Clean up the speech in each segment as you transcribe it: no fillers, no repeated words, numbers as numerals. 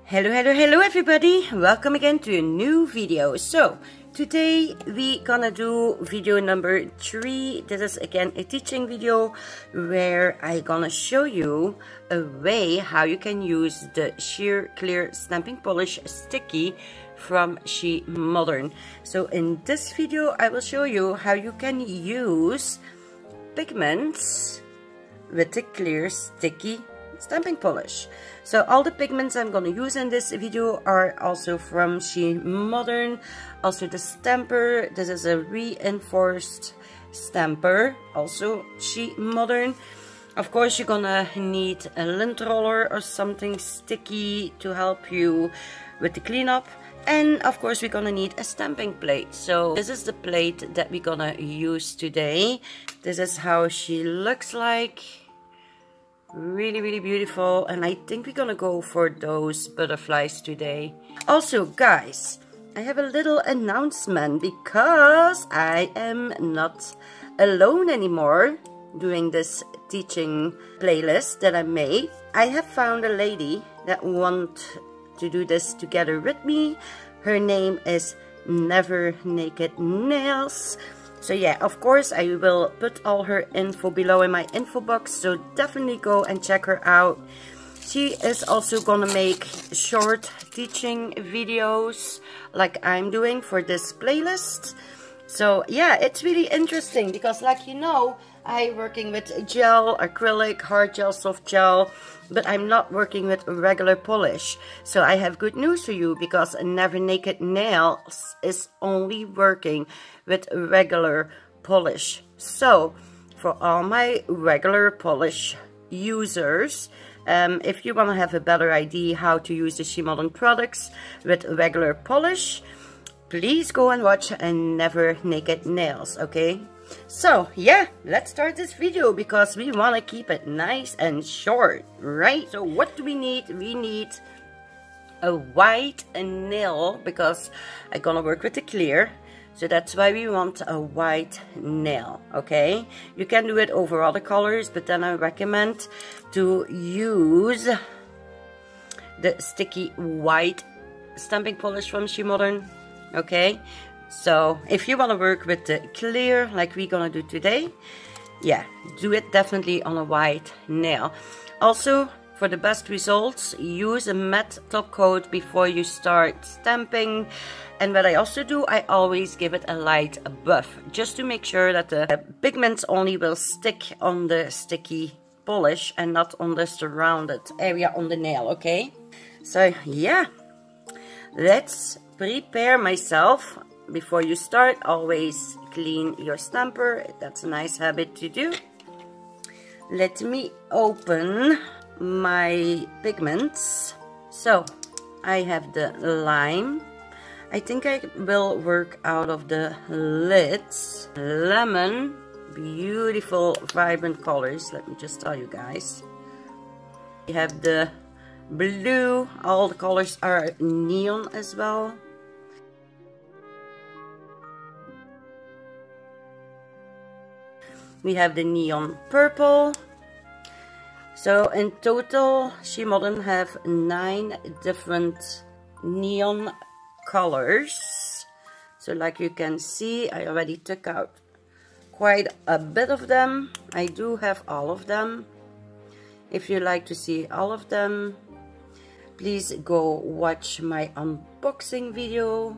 Hello everybody, welcome again to a new video. So today we gonna do video number 3. This is again a teaching video where I gonna show you a way how you can use the sheer clear stamping polish sticky from SheModern. So in this video I will show you how you can use pigments with the clear sticky stamping polish. So all the pigments I'm going to use in this video are also from SheModern. Also the stamper, this is a reinforced stamper, also SheModern. Of course you're gonna need a lint roller or something sticky to help you with the cleanup. And of course we're gonna need a stamping plate. So this is the plate that we're gonna use today. This is how she looks like. Really beautiful, and I think we're gonna go for those butterflies today. Also guys, I have a little announcement because I am not alone anymore doing this teaching playlist that I made. I have found a lady that wants to do this together with me. Her name is Never Naked Nails. So yeah, of course I will put all her info below in my info box, so definitely go and check her out. She is also gonna make short teaching videos like I'm doing for this playlist. So yeah, it's really interesting because, like you know, I'm working with gel, acrylic, hard gel, soft gel, but I'm not working with regular polish. So I have good news for you because Never Naked Nails is only working with regular polish. So for all my regular polish users, if you want to have a better idea how to use the SheModern products with regular polish, please go and watch Never Naked Nails, okay? So yeah, let's start this video because we want to keep it nice and short, right? So what do we need? We need a white nail because I'm gonna work with the clear. So that's why we want a white nail, okay? You can do it over other colors, but then I recommend to use the sticky white stamping polish from SheModern, okay? So if you want to work with the clear like we're gonna do today, yeah, do it definitely on a white nail. Also, for the best results, use a matte top coat before you start stamping. And what I also do, I always give it a light buff, just to make sure that the pigments only will stick on the sticky polish and not on the surrounded area on the nail, okay? So yeah, let's prepare myself. Before you start, always clean your stamper. That's a nice habit to do. Let me open my pigments. So I have the lime. I think I will work out of the lids. Lemon, beautiful vibrant colors. Let me just tell you guys. We have the blue. All the colors are neon as well. We have the neon purple. So in total, SheModern have 9 different neon colors. So like you can see, I already took out quite a bit of them. I do have all of them. If you like to see all of them, please go watch my unboxing video.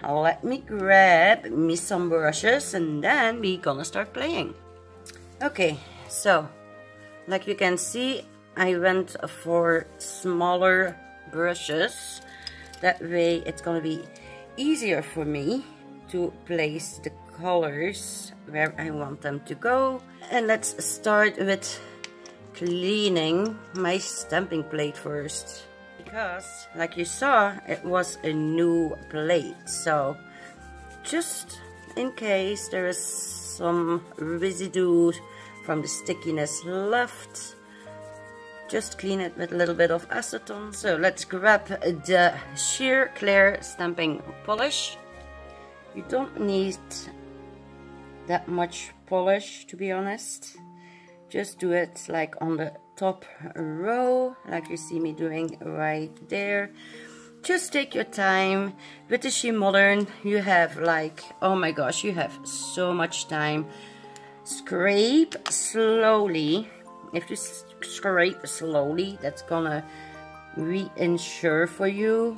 Let me grab me some brushes and then we're gonna start playing. Okay, so like you can see, I went for smaller brushes. That way it's gonna be easier for me to place the colors where I want them to go. And let's start with cleaning my stamping plate first, because like you saw, it was a new plate. So just in case there is some residue from the stickiness left, just clean it with a little bit of acetone. So let's grab the sheer clear stamping polish. You don't need that much polish, to be honest. Just do it like on the top row, like you see me doing right there. Just take your time. With the SheModern, you have like, oh my gosh, you have so much time. Scrape slowly. If you scrape slowly, that's gonna ensure for you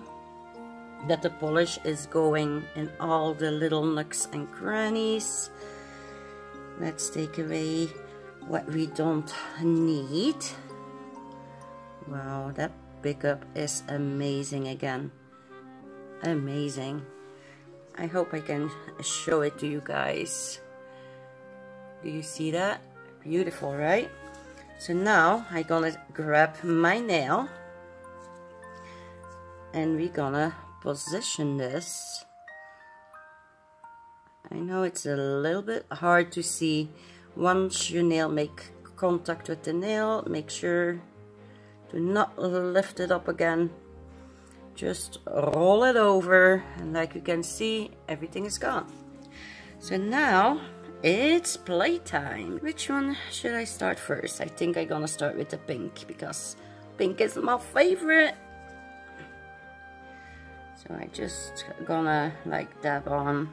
that the polish is going in all the little nooks and crannies. Let's take away what we don't need. Wow, that pickup is amazing again. Amazing. I hope I can show it to you guys. Do you see that? Beautiful, right? So now I'm gonna grab my nail and we're gonna position this. I know it's a little bit hard to see. Once your nail make contact with the nail, make sure to not lift it up again. Just roll it over, and like you can see, everything is gone. So now it's playtime. Which one should I start first? I think I'm gonna start with the pink because pink is my favorite. So I just gonna like dab on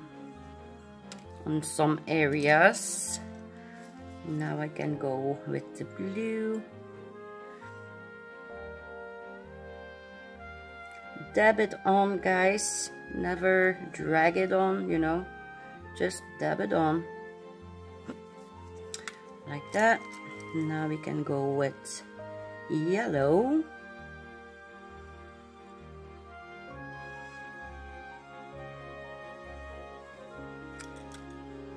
some areas. Now I can go with the blue. Dab it on, guys. Never drag it on, you know. Just dab it on. Like that. Now we can go with yellow.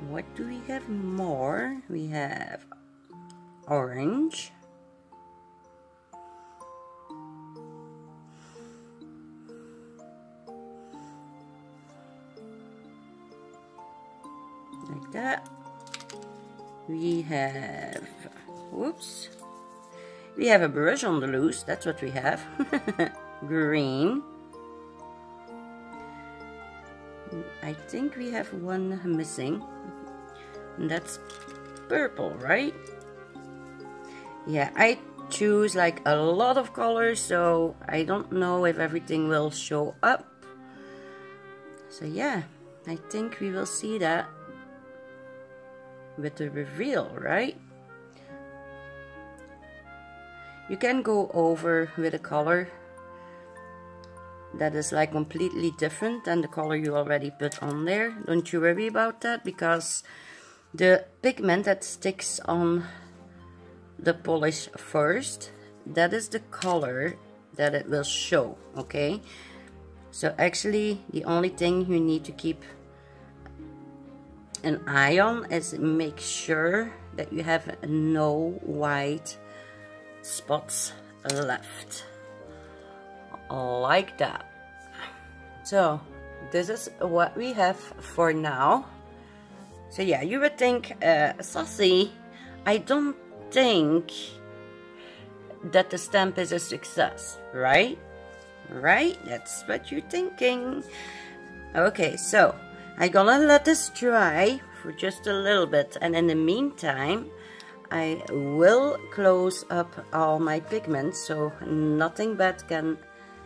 What do we have more? We have orange. Like that. We have, whoops. We have a brush on the loose, that's what we have. Green. I think we have one missing. And that's purple, right? Yeah, I choose like a lot of colors, so I don't know if everything will show up. So yeah, I think we will see that with the reveal, right? You can go over with a color that is like completely different than the color you already put on there. Don't you worry about that, because the pigment that sticks on the polish first, that is the color that it will show, okay? So actually the only thing you need to keep an eye on is make sure that you have no white spots left, like that. So this is what we have for now. So yeah, you would think, Sassy, I don't think that the stamp is a success, right? Right? That's what you're thinking. Okay, so I'm gonna let this dry for just a little bit, and in the meantime I will close up all my pigments so nothing bad can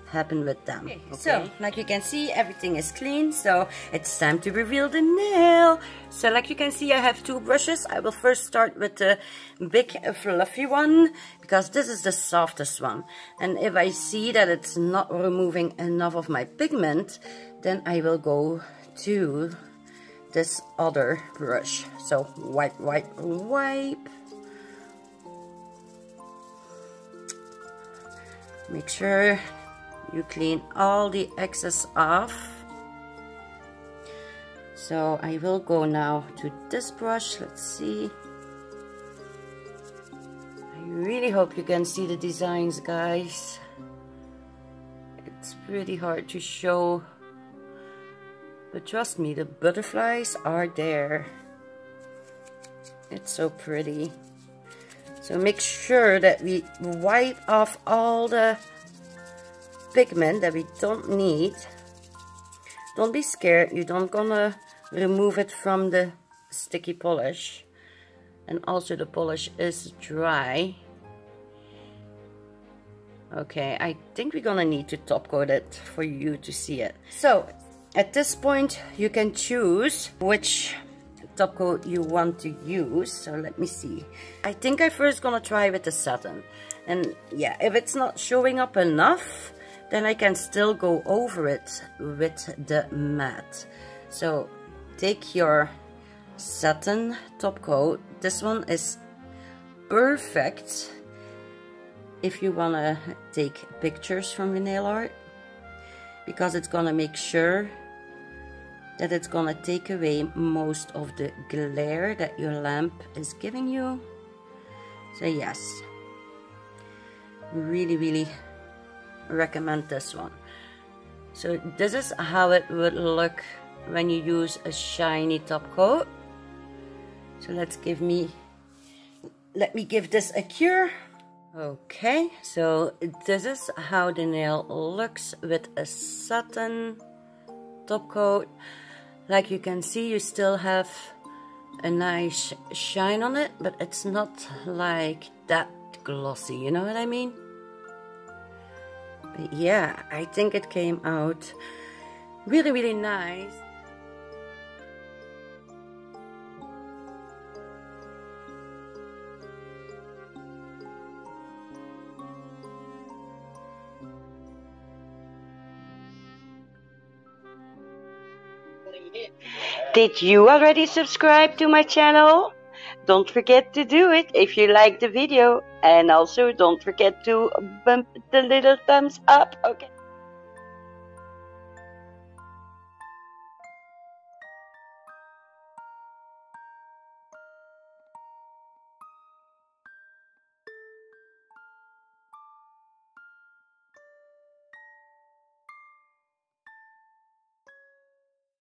happen with them. Okay. So like you can see, everything is clean, so it's time to reveal the nail. So like you can see, I have two brushes. I will first start with the big fluffy one because this is the softest one, and if I see that it's not removing enough of my pigment, then I will go to this other brush. So wipe, wipe, wipe. Make sure you clean all the excess off. So I will go now to this brush. Let's see. I really hope you can see the designs, guys. It's pretty hard to show, but trust me, the butterflies are there. It's so pretty. So make sure that we wipe off all the pigment that we don't need. Don't be scared, you don't gonna remove it from the sticky polish, and also the polish is dry. Okay, I think we're gonna need to top coat it for you to see it. So at this point you can choose which top coat you want to use. So let me see. I think I first gonna try with the satin, and yeah, if it's not showing up enough, then I can still go over it with the matte. So take your satin top coat. This one is perfect if you wanna take pictures from your nail art, because it's gonna make sure that it's gonna take away most of the glare that your lamp is giving you. So yes, really recommend this one. So this is how it would look when you use a shiny top coat. So let me give this a cure. Okay, so this is how the nail looks with a satin top coat. Like you can see, you still have a nice shine on it, but it's not like that glossy, you know what I mean? But yeah, I think it came out really nice. Did you already subscribe to my channel? Don't forget to do it if you like the video, and also don't forget to bump the little thumbs up, okay?